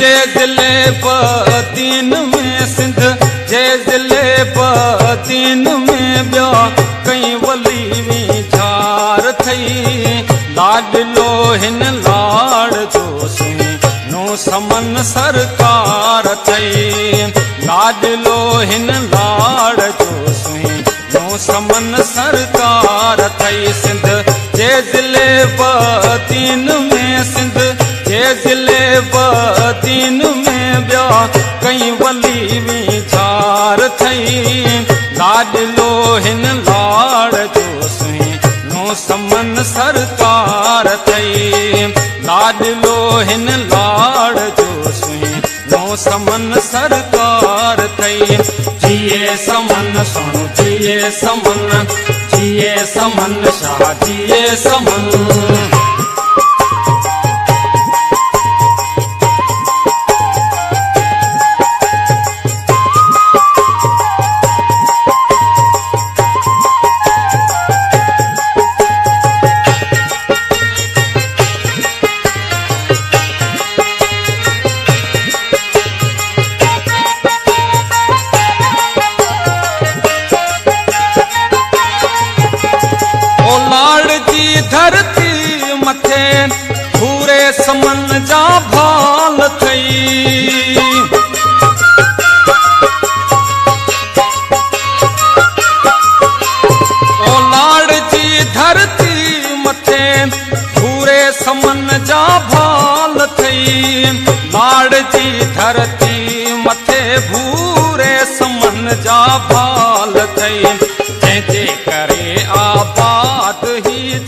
जे ज़िले पतीन में सिंध जे ज़िले पतीन में ॿिया कई वली वीचार थई लाडलो हिन लाड़ जो सुहिणो समन सरकार थई लाडलो हिन लाड़ जो सुहिणो समन सरकार थई सिंध जे ज़िले पतीन में सिंध जे ज़िले पतीन में ॿिया कई वली वीचार थई लाडलो हिन लाड़ जो सुहिणो समन सरकार थई लाडलो हिन लाड़ जो सुहिणो समन सरकार थई जिए समन सोनू जिए समन शाह जिए समन धरती मथे पूरे समन जा भाल थई ओ लाड़ जी धरती मथे पूरे समन जा भाल थई लाड़ जी धरती मथे पूरे समन जा भाल थई जंहिंजे करे आबाद ही